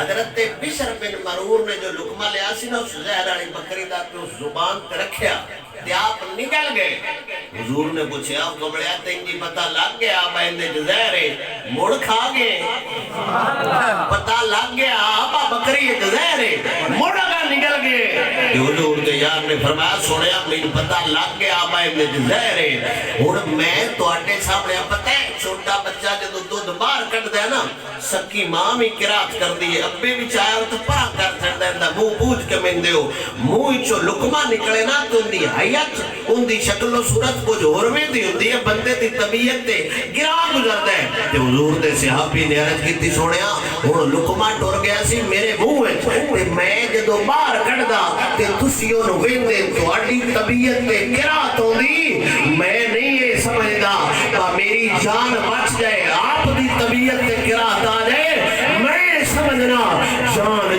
حضرت بشر بن مرور نے جو لقمہ لیا سی نا اس زہر والی بکری دا تو زبان تے رکھیا تے آپ نکل گئے. حضور نے پوچھا کمڑیا تینجی پتہ لگ گیا بہندے جو زہر ہے مڑ کھا گئے پتہ لگ گیا آبا بکری جو زہر ہے مڑ اگر نکل گئے. حضور کے یار نے فرمایا سنیا مجھے پتہ لگ گیا بہندے جو زہر ہے ہن میں تواڈے سامنے پتہ ہے چھوٹا بچہ جدوں دودھ باہر کڈدا ہے نا سکی ماں بھی قرات کر دی ابے بھی چاہے تو پرا کر چھڑدا ہے منہ پوچھ کے مندے ہو منہ چوں لقمہ نکلے نا تو اندی حیات اندی شکل و صورت کچھ اور میں دی ہوندی ہے بندے دی طبیعت تے گرا گزردا ہے. تے حضور دے صحابی نے عرض کیتی سونیا ہن لقمہ ٹر گیا سی میرے منہ وچ تے میں جدوں باہر کڈدا تے تسی اونوں ویندے تہاڈی طبیعت تے قرات ہوندی میں نہیں یہ سمجھدا میری جان بچ جائے آپ دی طبیعت تے قرات آ جائے میں سمجھنا جان